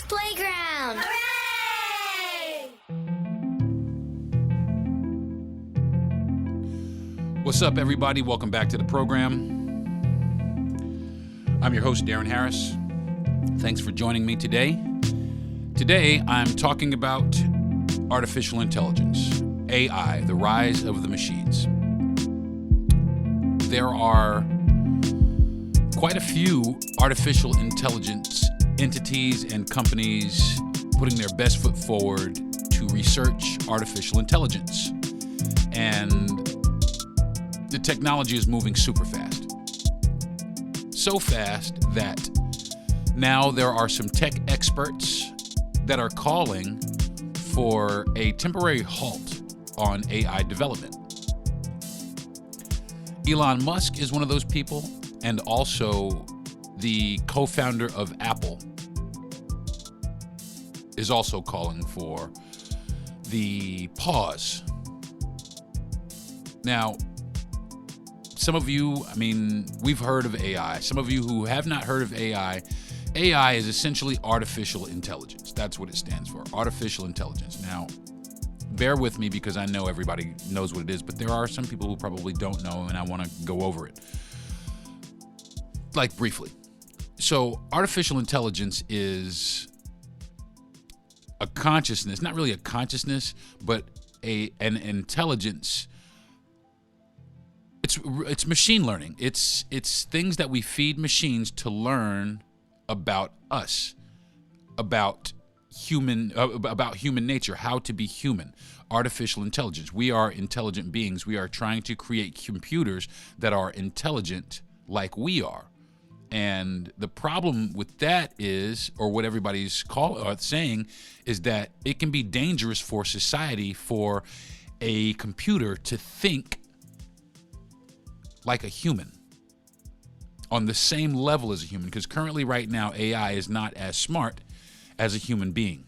Playground! Hooray! What's up, everybody? Welcome back to the program. I'm your host, Deron Harris. Thanks for joining me today. Today, I'm talking about artificial intelligence, AI, the rise of the machines. There are quite a few artificial intelligence entities and companies putting their best foot forward to research artificial intelligence. And the technology is moving super fast. So fast that now there are some tech experts that are calling for a temporary halt on AI development. Elon Musk is one of those people, and also the co-founder of Apple is also calling for the pause. Now, some of you, we've heard of AI. Some of you who have not heard of AI, AI is essentially artificial intelligence. That's what it stands for, artificial intelligence. Now, bear with me because I know everybody knows what it is, but there are some people who probably don't know, and I want to go over it. Like, briefly. So, artificial intelligence is a consciousness, not really a consciousness, but an intelligence. It's machine learning. It's things that we feed machines to learn about us, about human nature, how to be human. Artificial intelligence. We are intelligent beings. We are trying to create computers that are intelligent like we are. And the problem with that is, or what everybody's saying, is that it can be dangerous for society for a computer to think like a human, on the same level as a human. Because currently, right now, AI is not as smart as a human being.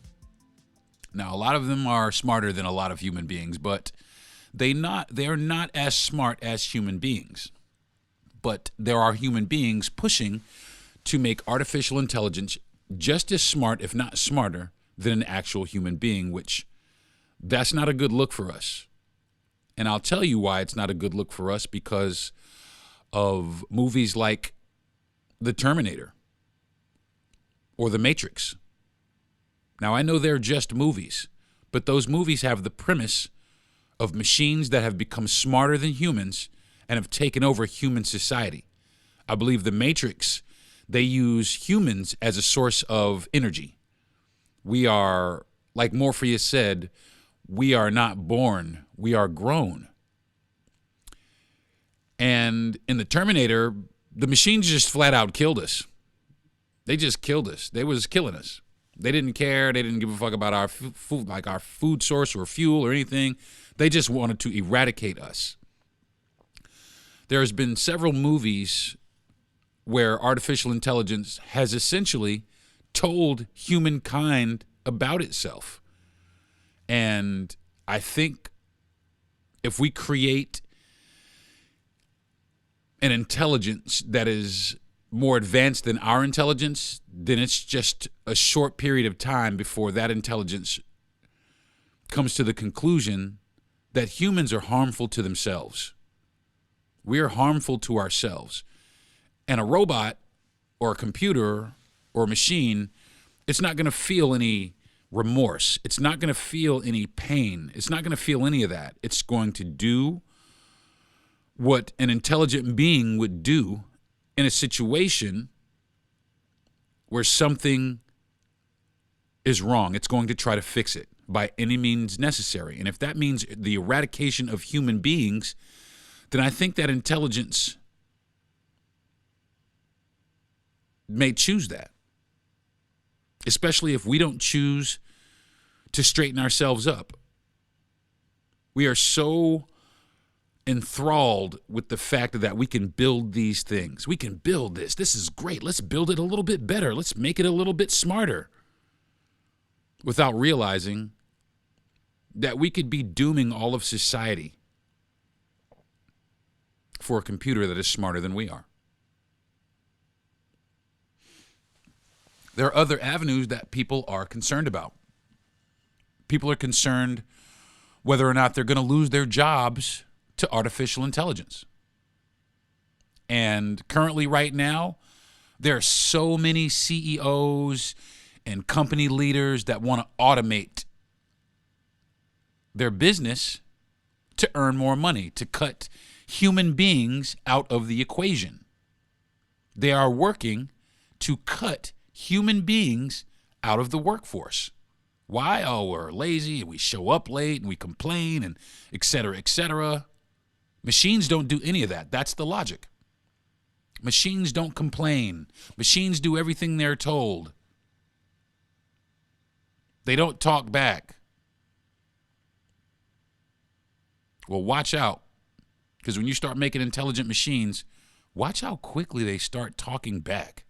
Now, a lot of them are smarter than a lot of human beings, but they are not as smart as human beings. But there are human beings pushing to make artificial intelligence just as smart, if not smarter, than an actual human being, which that's not a good look for us. And I'll tell you why it's not a good look for us, because of movies like The Terminator or The Matrix. Now, I know they're just movies, but those movies have the premise of machines that have become smarter than humans and have taken over human society. I believe The Matrix, they use humans as a source of energy. We are, like Morpheus said, we are not born, we are grown. And in The Terminator, the machines just flat out killed us. They just killed us. They was killing us. They didn't care. They didn't give a fuck about our food, like our food source or fuel or anything. They just wanted to eradicate us. There's been several movies where artificial intelligence has essentially told humankind about itself. And I think if we create an intelligence that is more advanced than our intelligence, then it's just a short period of time before that intelligence comes to the conclusion that humans are harmful to themselves. We are harmful to ourselves. And a robot or a computer or a machine, it's not going to feel any remorse. It's not going to feel any pain. It's not going to feel any of that. It's going to do what an intelligent being would do in a situation where something is wrong. It's going to try to fix it by any means necessary. And if that means the eradication of human beings, then I think that intelligence may choose that, especially if we don't choose to straighten ourselves up. We are so enthralled with the fact that we can build these things. We can build this. This is great. Let's build it a little bit better. Let's make it a little bit smarter, without realizing that we could be dooming all of society for a computer that is smarter than we are. there are other avenues that people are concerned about. People are concerned whether or not they're going to lose their jobs to artificial intelligence. And currently, right now, there are so many CEOs and company leaders that want to automate their business to earn more money, to cut human beings out of the equation. They are working to cut human beings out of the workforce. Why? Oh, we're lazy and we show up late and we complain and et cetera, et cetera. Machines don't do any of that. That's the logic. Machines don't complain. Machines do everything they're told. They don't talk back. Well, watch out. Because when you start making intelligent machines, watch how quickly they start talking back.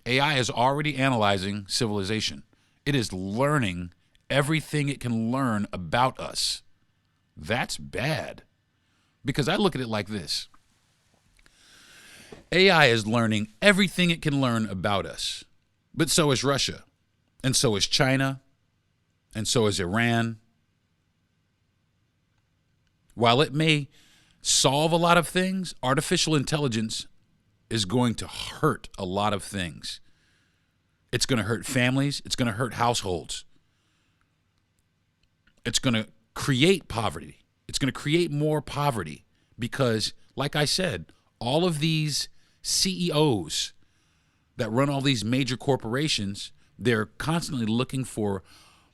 AI is already analyzing civilization. It is learning everything it can learn about us. That's bad. Because I look at it like this. AI is learning everything it can learn about us. But so is Russia. And so is China. And so is Iran. While it may solve a lot of things, artificial intelligence is going to hurt a lot of things. It's going to hurt families. It's going to hurt households. It's going to create poverty. It's going to create more poverty because, like I said, all of these CEOs that run all these major corporations, they're constantly looking for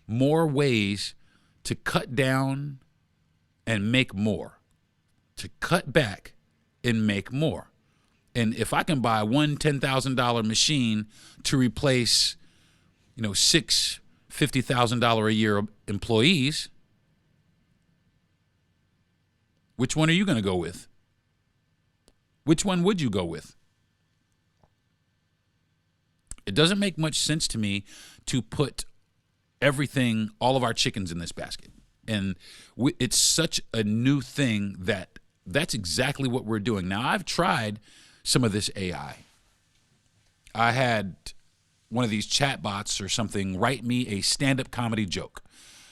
more ways to cut down and make more, to cut back and make more. And if I can buy one $10,000 machine to replace, six $50,000 a year employees, which one are you going to go with? Which one would you go with? It doesn't make much sense to me to put everything, all of our chickens in this basket. And it's such a new thing that's exactly what we're doing. Now, I've tried some of this AI. I had one of these chatbots or something write me a stand-up comedy joke.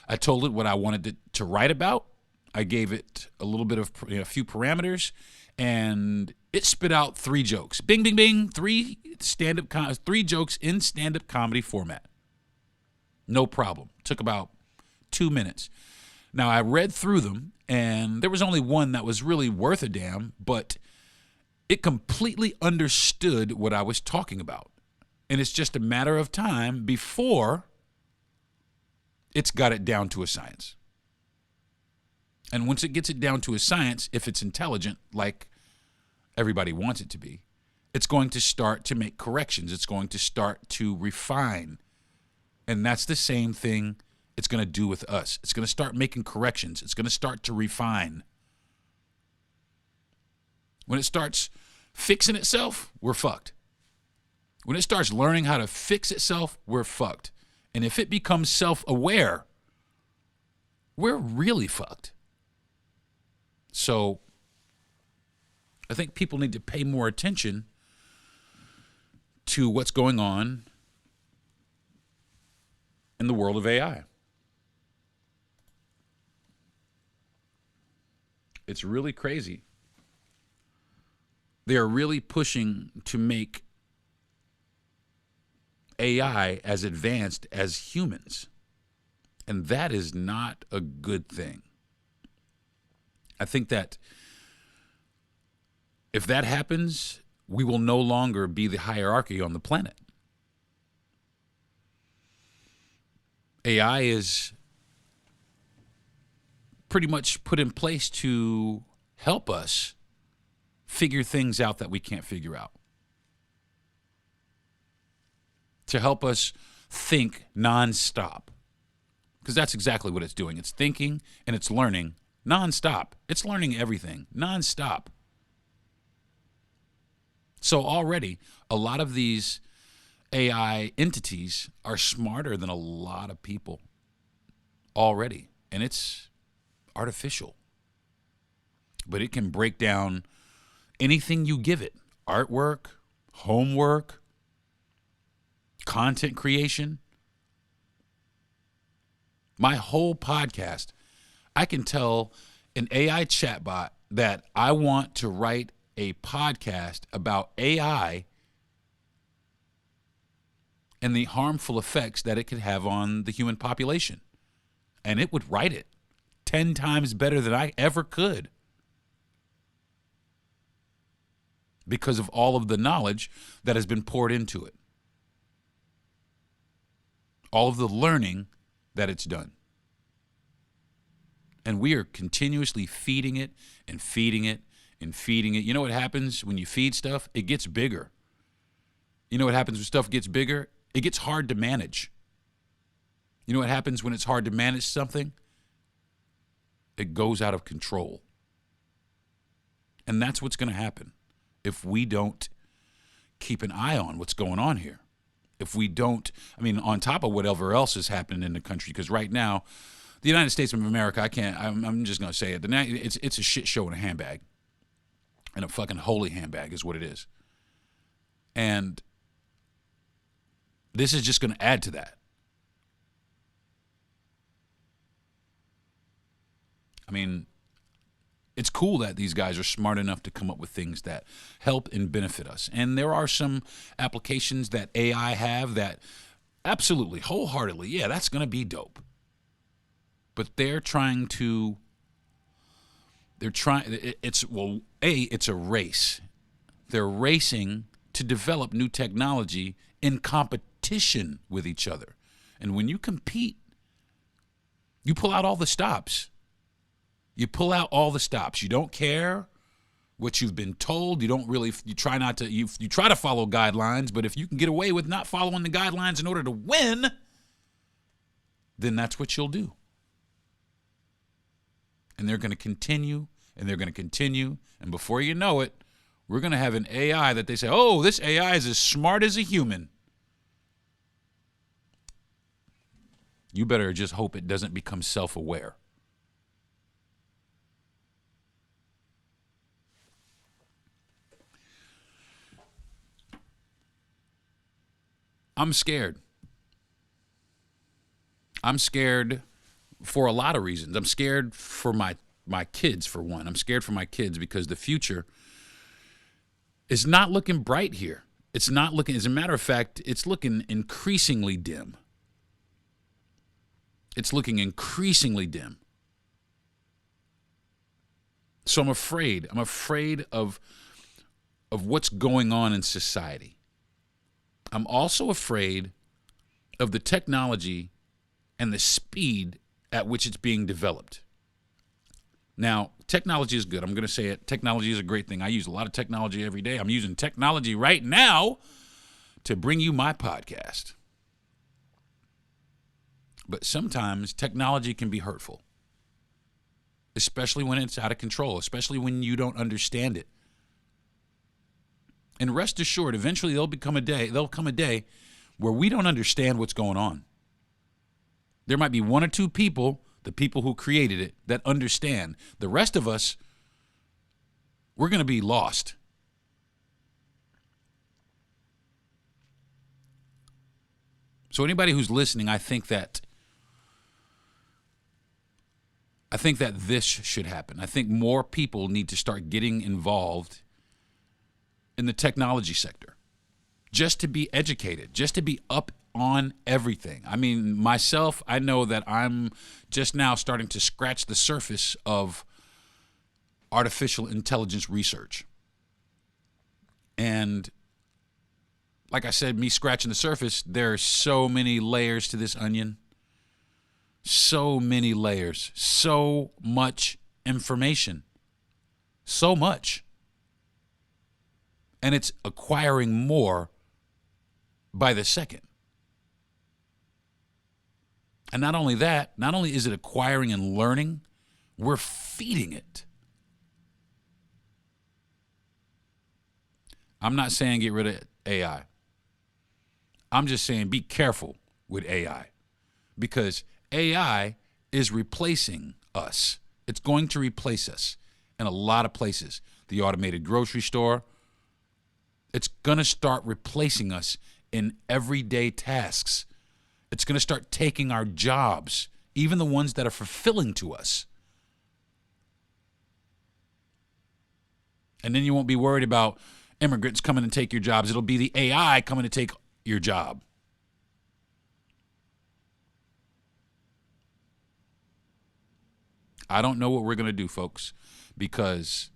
I told it what I wanted it to write about. I gave it a little bit of a few parameters, and it spit out 3 jokes. Bing, bing, bing. 3 jokes in stand-up comedy format. No problem. Took about 2 minutes. Now, I read through them, and there was only one that was really worth a damn, but it completely understood what I was talking about. And it's just a matter of time before it's got it down to a science. And once it gets it down to a science, if it's intelligent, like everybody wants it to be, it's going to start to make corrections. It's going to start to refine. And that's the same thing it's going to do with us. It's going to start making corrections. It's going to start to refine. When it starts fixing itself, we're fucked. When it starts learning how to fix itself, we're fucked. And if it becomes self-aware, we're really fucked. So I think people need to pay more attention to what's going on in the world of AI. It's really crazy. They are really pushing to make AI as advanced as humans. And that is not a good thing. I think that if that happens, we will no longer be the hierarchy on the planet. AI is pretty much put in place to help us figure things out that we can't figure out. To help us think nonstop. Because that's exactly what it's doing. It's thinking and it's learning nonstop. It's learning everything nonstop. So already, a lot of these AI entities are smarter than a lot of people already. And it's artificial. But it can break down anything you give it. artwork, homework, content creation. My whole podcast, I can tell an AI chatbot that I want to write a podcast about AI and the harmful effects that it could have on the human population. And it would write it 10 times better than I ever could, because of all of the knowledge that has been poured into it, all of the learning that it's done. And we are continuously feeding it and feeding it and feeding it. You know what happens when you feed stuff? It gets bigger. You know what happens when stuff gets bigger? It gets hard to manage. You know what happens when it's hard to manage something? It goes out of control. And that's what's going to happen if we don't keep an eye on what's going on here. If we don't, on top of whatever else is happening in the country, because right now, the United States of America, I'm just going to say it. It's a shit show in a handbag. And a fucking holy handbag is what it is. And this is just going to add to that. It's cool that these guys are smart enough to come up with things that help and benefit us. And there are some applications that AI have that absolutely, wholeheartedly, yeah, that's going to be dope. But it's a race. They're racing to develop new technology in competition with each other. And when you compete, you pull out all the stops. You pull out all the stops. You don't care what you've been told. You try to follow guidelines, but if you can get away with not following the guidelines in order to win, then that's what you'll do. And they're going to continue, and they're going to continue, and before you know it, we're going to have an AI that they say, oh, this AI is as smart as a human. You better just hope it doesn't become self-aware. I'm scared. I'm scared for a lot of reasons. I'm scared for my kids, for one. I'm scared for my kids because the future is not looking bright here. It's not looking, as a matter of fact, it's looking increasingly dim. It's looking increasingly dim. So I'm afraid. I'm afraid of what's going on in society. I'm also afraid of the technology and the speed at which it's being developed. Now, technology is good. I'm going to say it. Technology is a great thing. I use a lot of technology every day. I'm using technology right now to bring you my podcast. But sometimes technology can be hurtful, especially when it's out of control, especially when you don't understand it. And rest assured, eventually there'll come a day where we don't understand what's going on. There might be one or two people, the people who created it, that understand. The rest of us, we're going to be lost. So anybody who's listening, I think that this should happen. I think more people need to start getting involved in the technology sector, just to be educated, just to be up on everything. Myself, I know that I'm just now starting to scratch the surface of artificial intelligence research. And like I said, me scratching the surface, there are so many layers to this onion. So many layers, so much information, so much. And it's acquiring more by the second. And not only that, not only is it acquiring and learning, we're feeding it. I'm not saying get rid of AI. I'm just saying be careful with AI, because AI is replacing us. It's going to replace us in a lot of places. The automated grocery store, It's going to start replacing us in everyday tasks. It's going to start taking our jobs, even the ones that are fulfilling to us. And then you won't be worried about immigrants coming and take your jobs. It'll be the AI coming to take your job. I don't know what we're going to do, folks, because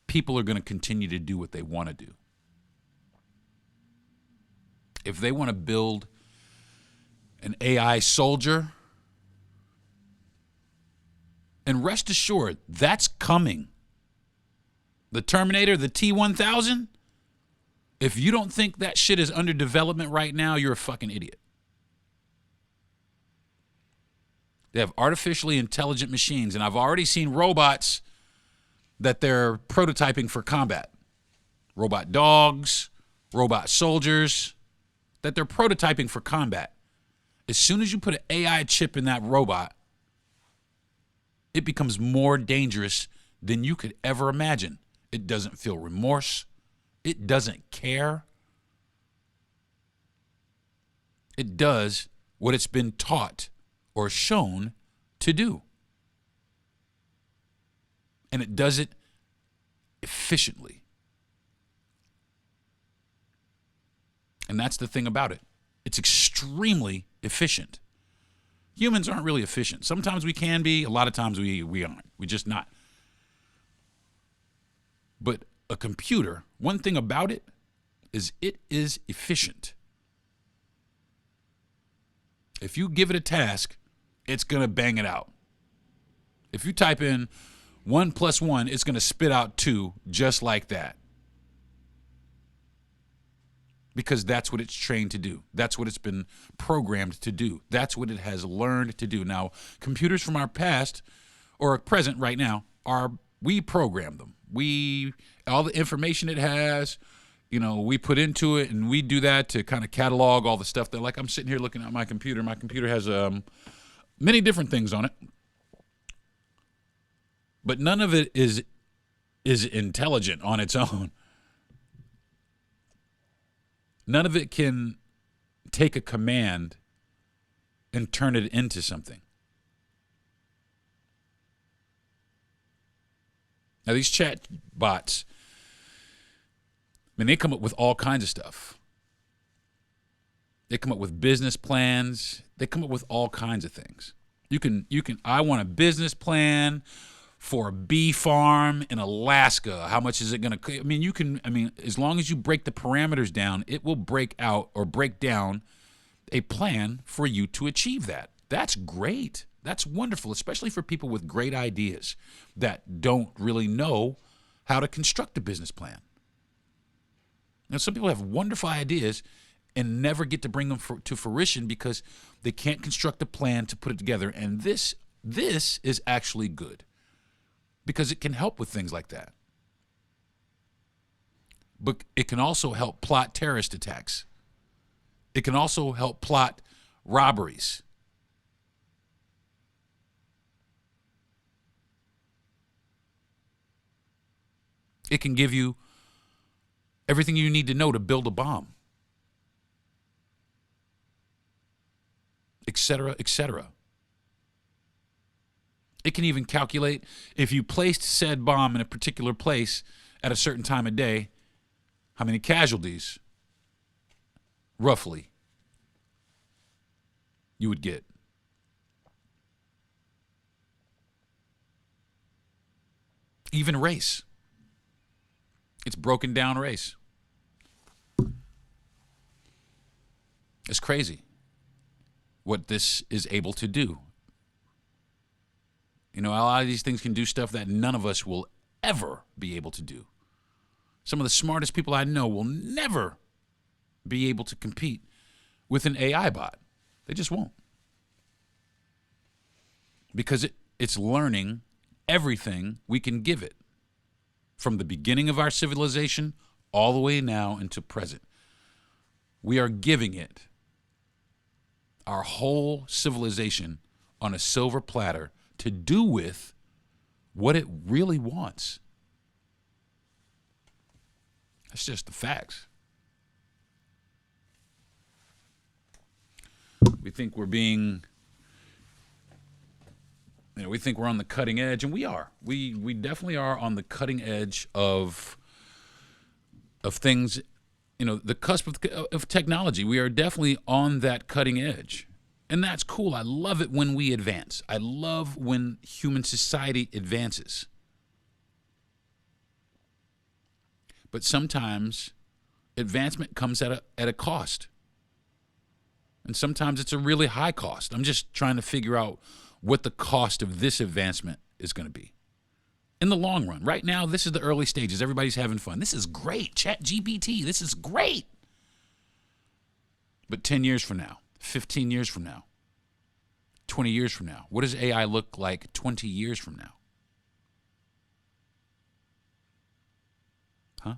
people are going to continue to do what they want to do. If they want to build an AI soldier, and rest assured, that's coming. The Terminator, the T-1000, if you don't think that shit is under development right now, you're a fucking idiot. They have artificially intelligent machines, and I've already seen robots that they're prototyping for combat. Robot dogs, robot soldiers, that they're prototyping for combat. As soon as you put an AI chip in that robot, it becomes more dangerous than you could ever imagine. It doesn't feel remorse. It doesn't care. It does what it's been taught or shown to do. And it does it efficiently. And that's the thing about it. It's extremely efficient. Humans aren't really efficient. Sometimes we can be. A lot of times we aren't. We're just not. But a computer, one thing about it is efficient. If you give it a task, it's going to bang it out. If you type in 1 + 1, it's going to spit out 2 just like that. Because that's what it's trained to do. That's what it's been programmed to do. That's what it has learned to do. Now, computers from our past or present right now, we program them. All the information it has, we put into it, and we do that to kind of catalog all the stuff that, like, I'm sitting here looking at my computer. My computer has many different things on it. But none of it is intelligent on its own. None of it can take a command and turn it into something. Now, these chat bots, they come up with all kinds of stuff. They come up with business plans. They come up with all kinds of things. I want a business plan for a bee farm in Alaska. How much is it going to, as long as you break the parameters down, it will break out or break down a plan for you to achieve that. That's great. That's wonderful, especially for people with great ideas that don't really know how to construct a business plan. Now, some people have wonderful ideas and never get to bring them to fruition because they can't construct a plan to put it together. And this is actually good, because it can help with things like that. But it can also help plot terrorist attacks. It can also help plot robberies. It can give you everything you need to know to build a bomb, et cetera, et cetera. It can even calculate if you placed said bomb in a particular place at a certain time of day, how many casualties, roughly, you would get. Even race. It's broken down race. It's crazy what this is able to do. A lot of these things can do stuff that none of us will ever be able to do. Some of the smartest people I know will never be able to compete with an AI bot. They just won't. Because it's learning everything we can give it. From the beginning of our civilization all the way now into present. We are giving it our whole civilization on a silver platter to do with what it really wants. That's just the facts. We think we're being, we think we're on the cutting edge, and we are. We definitely are on the cutting edge of things, the cusp of technology. We are definitely on that cutting edge. And that's cool. I love it when we advance. I love when human society advances. But sometimes advancement comes at a cost. And sometimes it's a really high cost. I'm just trying to figure out what the cost of this advancement is going to be in the long run. Right now, this is the early stages. Everybody's having fun. This is great. ChatGPT, this is great. But 10 years from now, 15 years from now, 20 years from now, what does AI look like 20 years from now? Huh?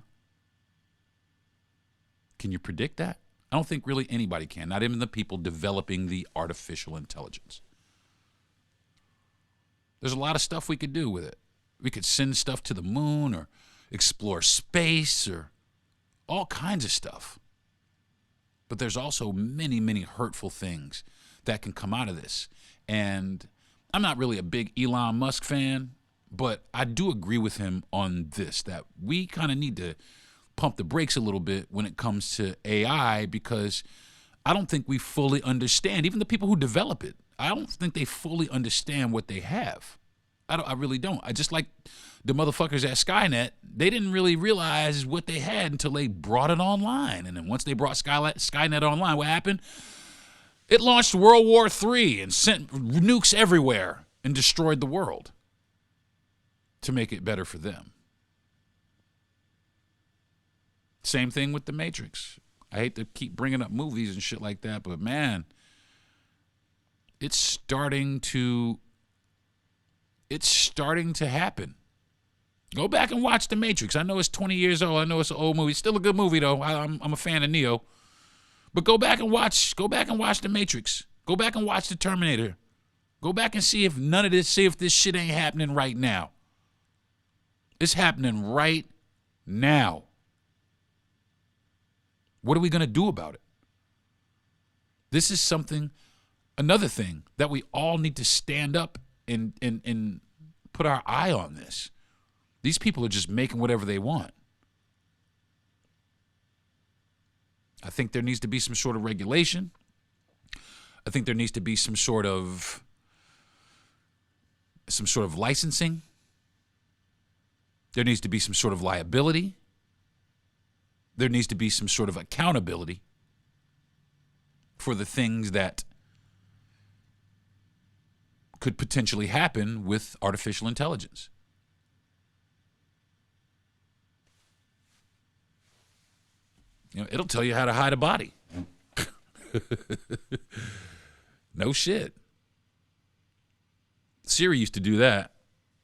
Can you predict that? I don't think really anybody can, not even the people developing the artificial intelligence. There's a lot of stuff we could do with it. We could send stuff to the moon or explore space or all kinds of stuff. But there's also many, many hurtful things that can come out of this. And I'm not really a big Elon Musk fan, but I do agree with him on this, that we kind of need to pump the brakes a little bit when it comes to AI, because I don't think we fully understand, even the people who develop it, I don't think they fully understand what they have. I really don't. I just like the motherfuckers at Skynet, they didn't really realize what they had until they brought it online. And then once they brought Skynet online, what happened? It launched World War III and sent nukes everywhere and destroyed the world to make it better for them. Same thing with The Matrix. I hate to keep bringing up movies and shit like that, but man, it's starting to happen. Go back and watch The Matrix. I know it's 20 years old. I know it's an old movie. It's still a good movie though. I'm a fan of Neo. But go back and watch The Matrix. Go back and watch The Terminator. Go back and see if this shit ain't happening right now. It's happening right now. What are we going to do about it? This is another thing that we all need to stand up and put our eye on this. These people are just making whatever they want. I think there needs to be some sort of regulation. I think there needs to be some sort of licensing. There needs to be some sort of liability. There needs to be some sort of accountability for the things that could potentially happen with artificial intelligence. It'll tell you how to hide a body. No shit. Siri used to do that.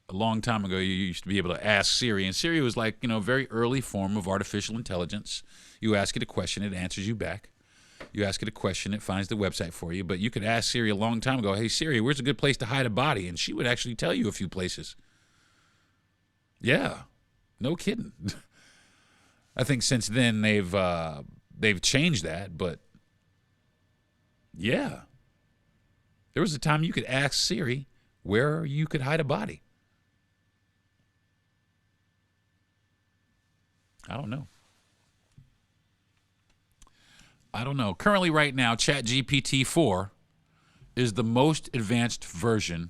A long time ago, you used to be able to ask Siri, and Siri was like, a very early form of artificial intelligence. You ask it a question, it answers you back. You ask it a question, it finds the website for you. But you could ask Siri a long time ago, hey, Siri, where's a good place to hide a body? And she would actually tell you a few places. Yeah, no kidding. I think since then they've changed that, but yeah. There was a time you could ask Siri where you could hide a body. I don't know. Currently, right now, ChatGPT 4 is the most advanced version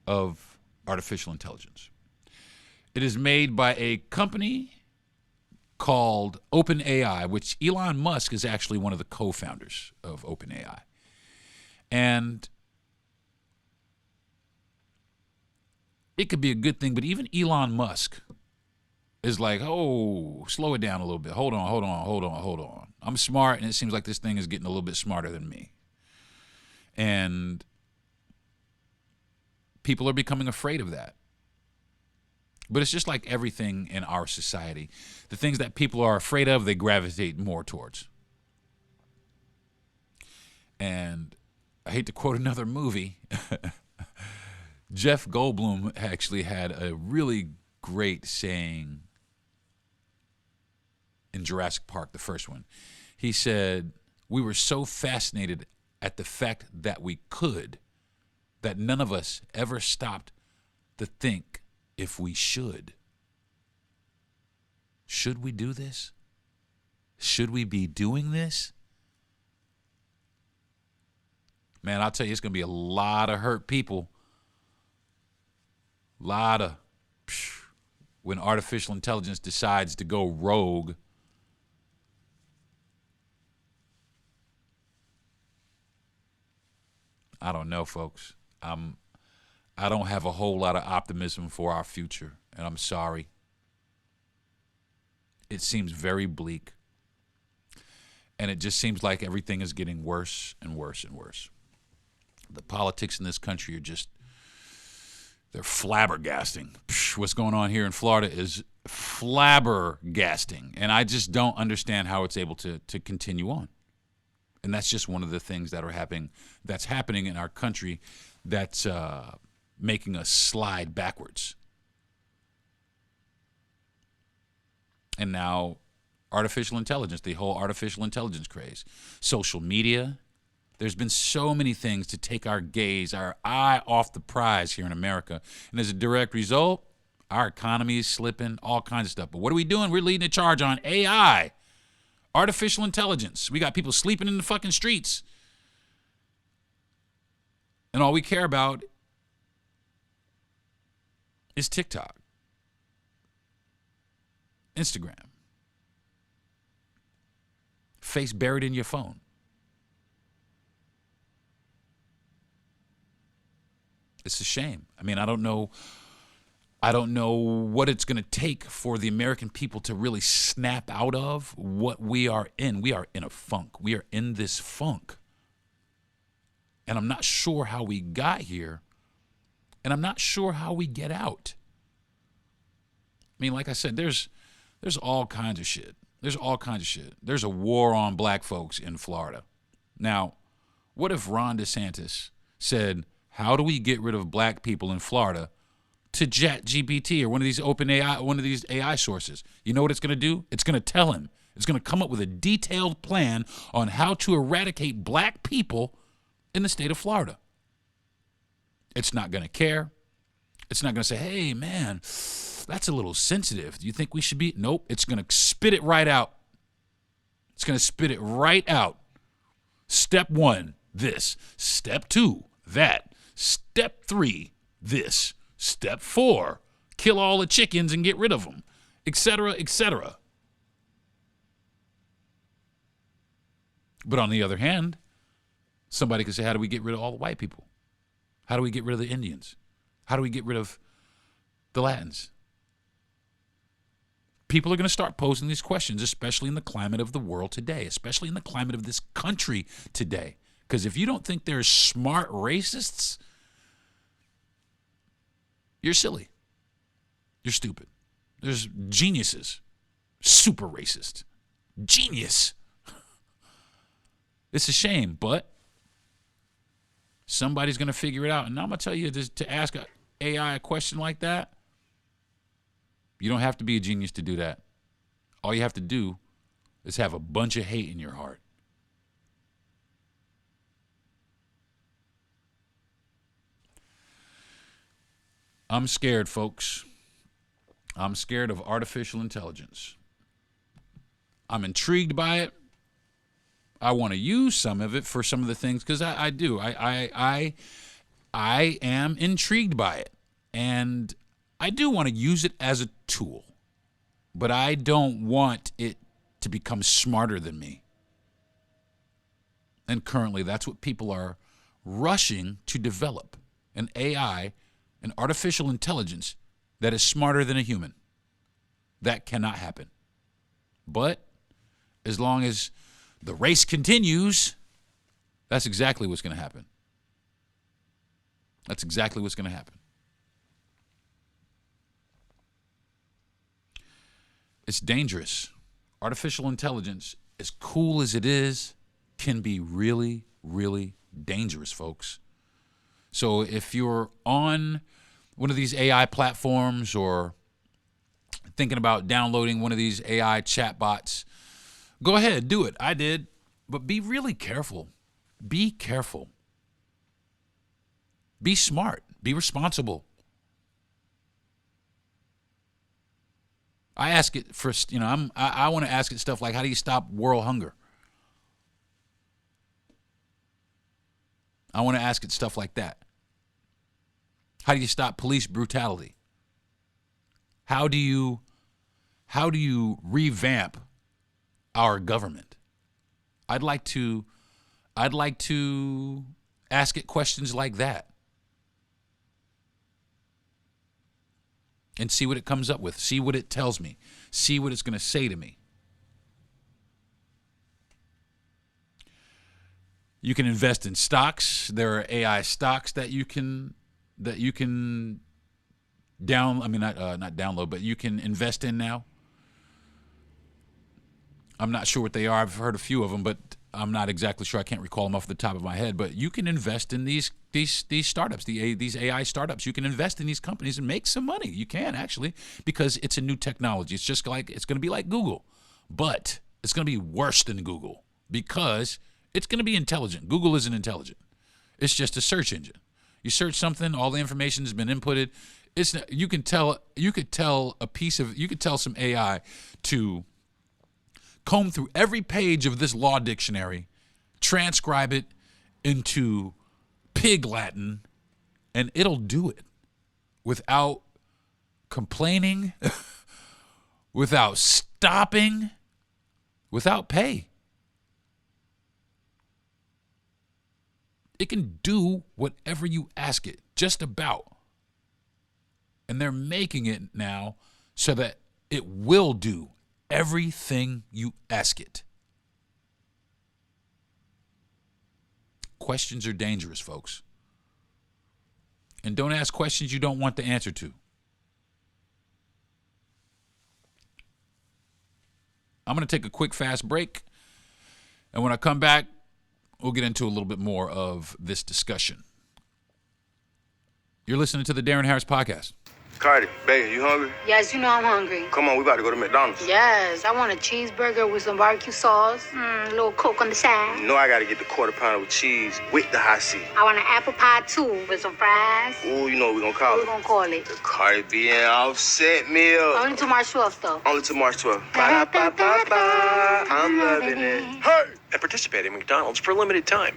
of artificial intelligence. It is made by a company called OpenAI, which Elon Musk is actually one of the co-founders of OpenAI. And it could be a good thing, but even Elon Musk is like, oh, slow it down a little bit. Hold on. I'm smart, and it seems like this thing is getting a little bit smarter than me. And people are becoming afraid of that. But it's just like everything in our society. The things that people are afraid of, they gravitate more towards. And I hate to quote another movie. Jeff Goldblum actually had a really great saying in Jurassic Park, the first one. He said, we were so fascinated at the fact that we could, that none of us ever stopped to think if we should. Should we do this? Should we be doing this? Man, I'll tell you, it's going to be a lot of hurt people. When artificial intelligence decides to go rogue. I don't know, folks. I don't have a whole lot of optimism for our future, and I'm sorry. It seems very bleak, and it just seems like everything is getting worse and worse and worse. The politics in this country are just, they're flabbergasting. What's going on here in Florida is flabbergasting, and I just don't understand how it's able to continue on. And that's just one of the things that are happening in our country that's making us slide backwards. And now artificial intelligence, the whole artificial intelligence craze, social media. There's been so many things to take our gaze, our eye off the prize here in America. And as a direct result, our economy is slipping, all kinds of stuff. But what are we doing? We're leading the charge on AI, artificial intelligence. We got people sleeping in the fucking streets. And all we care about is TikTok, Instagram, face buried in your phone. It's a shame. I mean, I don't know what it's going to take for the American people to really snap out of what we are in. We are in a funk. We are in this funk. And I'm not sure how we got here. And I'm not sure how we get out. I mean, like I said, there's all kinds of shit. There's all kinds of shit. There's a war on black folks in Florida. Now, what if Ron DeSantis said, how do we get rid of black people in Florida to ChatGPT or one of these AI sources? You know what it's going to do? It's going to tell him. It's going to come up with a detailed plan on how to eradicate black people in the state of Florida. It's not going to care. It's not going to say, hey, man, that's a little sensitive. Do you think we should be? Nope. It's going to spit it right out. It's going to spit it right out. Step 1, this. Step 2, that. Step 3, this. Step 4, kill all the chickens and get rid of them, etc., etc. But on the other hand, somebody could say, how do we get rid of all the white people? How do we get rid of the Indians? How do we get rid of the Latins? People are going to start posing these questions, especially in the climate of the world today, especially in the climate of this country today. Because if you don't think there's smart racists, you're silly. You're stupid. There's geniuses. Super racist. Genius. It's a shame, but somebody's going to figure it out. And I'm going to tell you, to ask AI a question like that, you don't have to be a genius to do that. All you have to do is have a bunch of hate in your heart. I'm scared, folks. I'm scared of artificial intelligence. I'm intrigued by it. I want to use some of it for some of the things, because I do. I am intrigued by it. And I do want to use it as a tool. But I don't want it to become smarter than me. And currently, that's what people are rushing to develop. An AI, an artificial intelligence that is smarter than a human. That cannot happen. But as long as the race continues, that's exactly what's going to happen. That's exactly what's going to happen. It's dangerous. Artificial intelligence, as cool as it is, can be really, really dangerous, folks. So if you're on one of these AI platforms or thinking about downloading one of these AI chatbots, go ahead, do it. I did. But be really careful. Be careful. Be smart. Be responsible. I ask it for, I want to ask it stuff like, how do you stop world hunger? I want to ask it stuff like that. How do you stop police brutality? How do you revamp our government? I'd like to ask it questions like that and see what it comes up with, see what it tells me, see what it's going to say to me. You can invest in stocks. There are AI stocks that you can not download, but you can invest in now. I'm not sure what they are. I've heard a few of them, but I'm not exactly sure. I can't recall them off the top of my head. But you can invest in these startups, these AI startups. You can invest in these companies and make some money. You can actually, because it's a new technology. It's going to be like Google, but it's going to be worse than Google because it's going to be intelligent. Google isn't intelligent. It's just a search engine. You search something, all the information has been inputted. You could tell some AI to comb through every page of this law dictionary, transcribe it into pig Latin, and it'll do it without complaining, without stopping, without pay. It can do whatever you ask it, just about. And they're making it now so that it will do everything you ask it. Questions are dangerous, folks. And don't ask questions you don't want the answer to. I'm going to take a quick, fast break. And when I come back, we'll get into a little bit more of this discussion. You're listening to the Deron Harris Podcast. Cardi, baby, you hungry? Yes, you know I'm hungry. Come on, we about to go to McDonald's. Yes, I want a cheeseburger with some barbecue sauce, a little Coke on the side. You know I gotta get the quarter pounder with cheese with the hot seat. I want an apple pie too with some fries. Ooh, you know what we gonna call What it? we gonna call it? The Cardi B and Offset meal. Only till March 12th though. Only till March 12th. Ba-da-ba-ba-ba. I'm loving it. Hey! And participate in McDonald's for a limited time.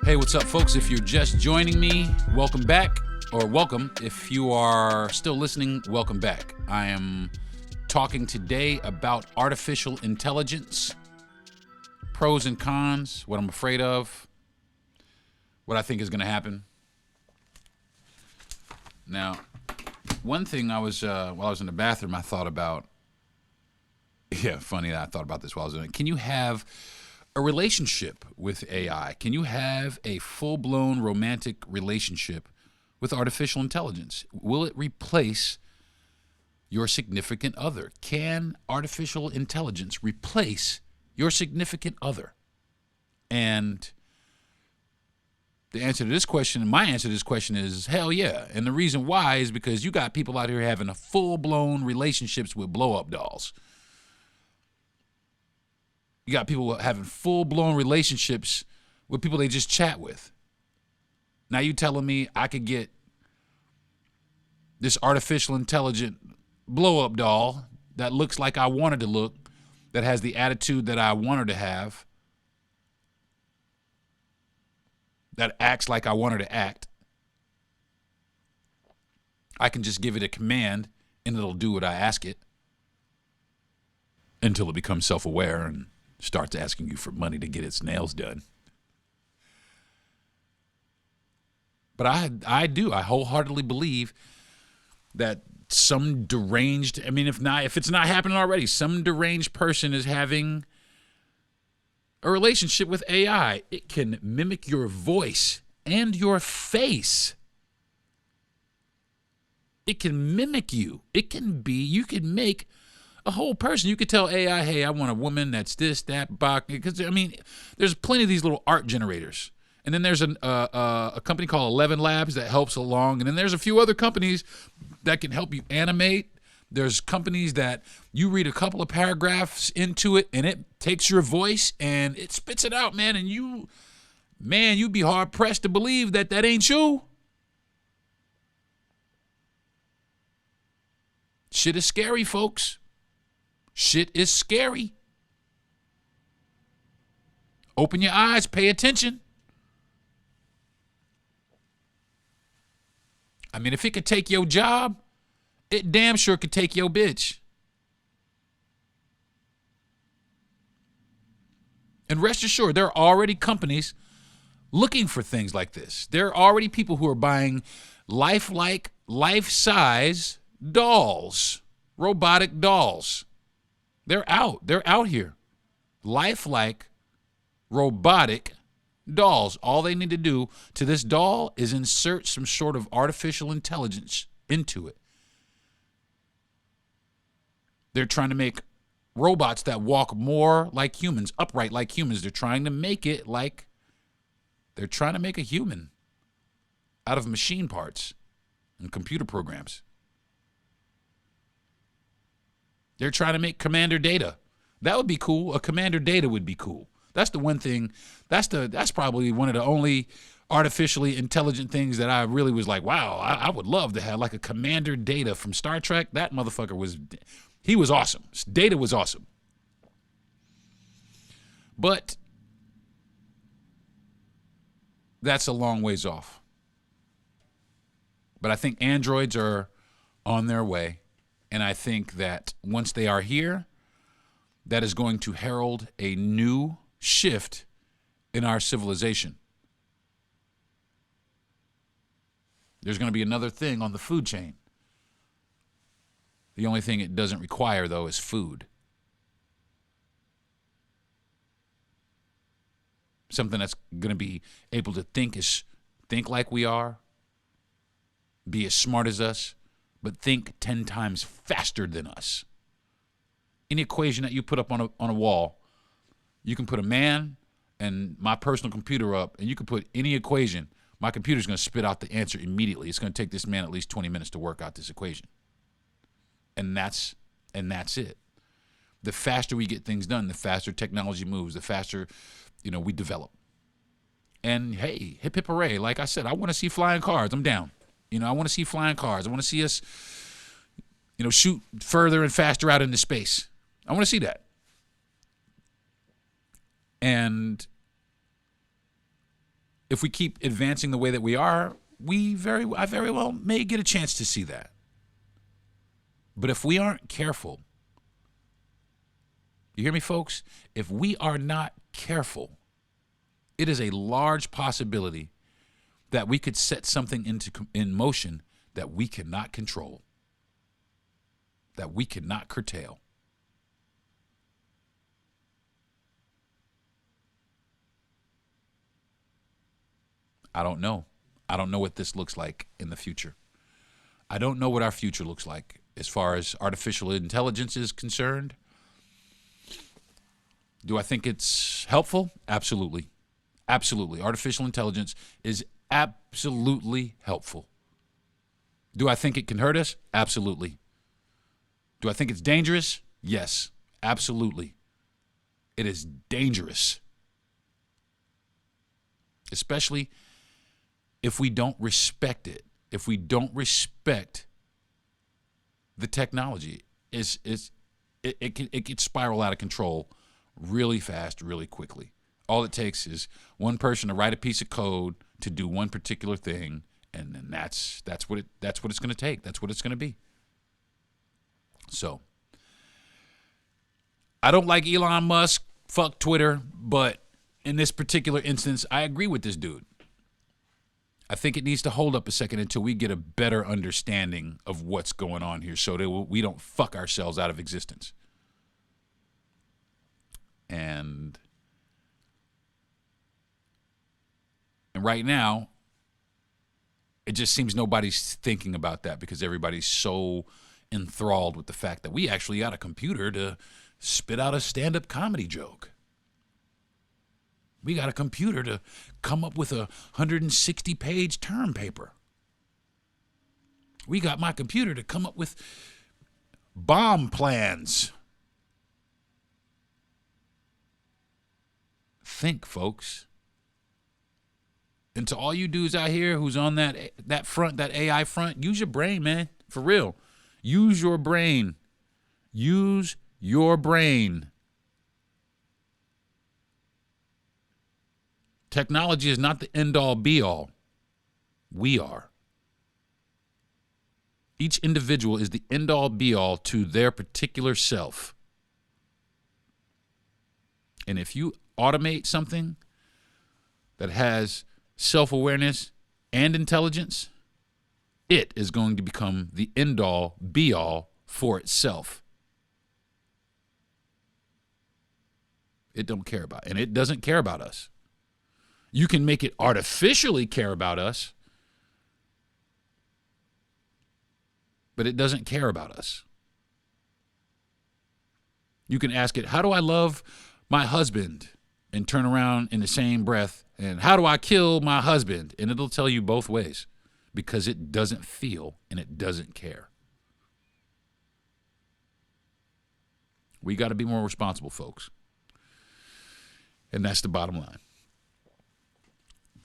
Hey, what's up, folks? If you're just joining me, welcome back, or welcome. If you are still listening, welcome back. I am talking today about artificial intelligence, pros and cons, what I'm afraid of, what I think is going to happen. Now, one thing while I was in the bathroom, I thought about, funny that I thought about this while I was doing it. Can you have a relationship with AI? Can you have a full-blown romantic relationship with artificial intelligence? Will it replace your significant other? Can artificial intelligence replace your significant other? And the answer to this question, my answer to this question is hell yeah. And the reason why is because you got people out here having a full-blown relationships with blow-up dolls. You got people having full-blown relationships with people they just chat with. Now you telling me I could get this artificial intelligent blow-up doll that looks like I want her to look, that has the attitude that I want her to have, that acts like I want her to act. I can just give it a command and it'll do what I ask it until it becomes self-aware and starts asking you for money to get its nails done. But I wholeheartedly believe that some deranged, if it's not happening already, some deranged person is having a relationship with AI. It can mimic your voice and your face. It can mimic you. You can make a whole person. You could tell AI, hey, I want a woman that's this, that, bok. Because, I mean, there's plenty of these little art generators. And then there's a company called 11 Labs that helps along. And then there's a few other companies that can help you animate. There's companies that you read a couple of paragraphs into it, and it takes your voice and it spits it out, man. And you'd be hard-pressed to believe that ain't you. Shit is scary, folks. Shit is scary. Open your eyes, pay attention. I mean, if it could take your job, it damn sure could take your bitch. And rest assured, there are already companies looking for things like this. There are already people who are buying lifelike, life-size dolls, robotic dolls. They're out here. Lifelike, robotic dolls. All they need to do to this doll is insert some sort of artificial intelligence into it. They're trying to make robots that walk more like humans, upright like humans. They're trying to make a human out of machine parts and computer programs. They're trying to make Commander Data. That would be cool. A Commander Data would be cool. That's the one thing. That's probably one of the only artificially intelligent things that I really was like, wow, I would love to have like a Commander Data from Star Trek. That motherfucker he was awesome. Data was awesome. But that's a long ways off. But I think androids are on their way. And I think that once they are here, that is going to herald a new shift in our civilization. There's going to be another thing on the food chain. The only thing it doesn't require, though, is food. Something that's going to be able to think like we are, be as smart as us, but think 10 times faster than us. Any equation that you put up on a wall, you can put a man and my personal computer up, and you can put any equation. My computer's going to spit out the answer immediately. It's going to take this man at least 20 minutes to work out this equation. And that's it. The faster we get things done, the faster technology moves, the faster, we develop. And hey, hip hip hooray. Like I said, I want to see flying cars. I'm down. I want to see flying cars. I want to see us, shoot further and faster out into space. I want to see that. And if we keep advancing the way that we are, I very well may get a chance to see that. But if we aren't careful, you hear me, folks? If we are not careful, it is a large possibility that we could set something in motion that we cannot control, that we cannot curtail. I don't know. I don't know what this looks like in the future. I don't know what our future looks like as far as artificial intelligence is concerned. Do I think it's helpful? Absolutely. Absolutely. Artificial intelligence is absolutely helpful. Do I think it can hurt us? Absolutely. Do I think it's dangerous? Yes, absolutely. It is dangerous. Especially if we don't respect it. If we don't respect the technology, it can spiral out of control really fast, really quickly. All it takes is one person to write a piece of code to do one particular thing, and then that's what it's going to take. That's what it's going to be. So, I don't like Elon Musk. Fuck Twitter. But in this particular instance, I agree with this dude. I think it needs to hold up a second until we get a better understanding of what's going on here so that we don't fuck ourselves out of existence. And right now, It just seems nobody's thinking about that because everybody's so enthralled with the fact that we actually got a computer to spit out a stand-up comedy joke. We got a computer to come up with a 160-page term paper. We got my computer to come up with bomb plans. Think, folks. And to all you dudes out here who's on that front, that AI front, use your brain, man. For real. Use your brain. Use your brain. Technology is not the end-all, be-all. We are. Each individual is the end-all, be-all to their particular self. And if you automate something that has self-awareness and intelligence, it is going to become the end-all, be-all for itself. It don't care about, and it doesn't care about us. You can make it artificially care about us, but it doesn't care about us. You can ask it, how do I love my husband? And turn around in the same breath, and how do I kill my husband? And it'll tell you both ways because it doesn't feel and it doesn't care. We got to be more responsible, folks. And that's the bottom line.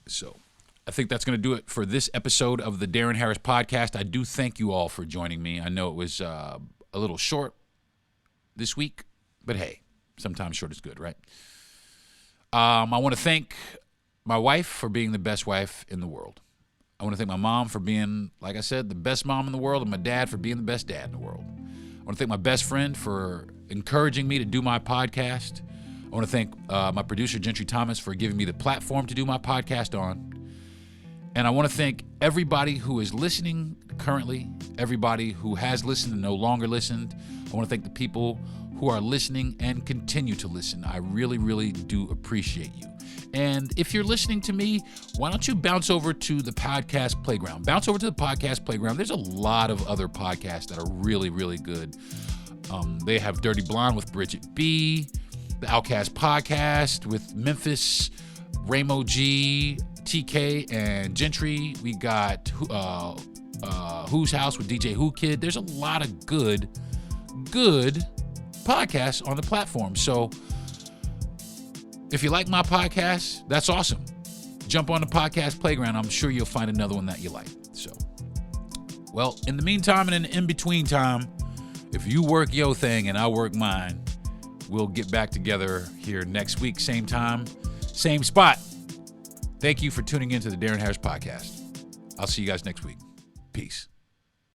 So I think that's going to do it for this episode of the Deron Harris Podcast. I do thank you all for joining me. I know it was a little short this week, but hey, sometimes short is good, right? I want to thank my wife for being the best wife in the world. I want to thank my mom for being, like I said, the best mom in the world, and my dad for being the best dad in the world. I want to thank my best friend for encouraging me to do my podcast. I want to thank my producer, Gentry Thomas, for giving me the platform to do my podcast on. And I want to thank everybody who is listening currently, everybody who has listened and no longer listened. I want to thank the people who are listening and continue to listen. I really, really do appreciate you. And if you're listening to me, why don't you bounce over to the podcast playground? Bounce over to the podcast playground. There's a lot of other podcasts that are really, really good. They have Dirty Blonde with Bridget B, the Outcast Podcast with Memphis, Ramo G, TK, and Gentry. We got Who's House with DJ Who Kid. There's a lot of good podcasts on the platform. So if you like my podcast, that's awesome. Jump on the podcast playground. I'm sure you'll find another one that you like. So, well, in the meantime and in the in-between time, if you work your thing and I work mine, we'll get back together here next week, same time, same spot. Thank you for tuning in to the Deron Harris Podcast. I'll see you guys next week. Peace.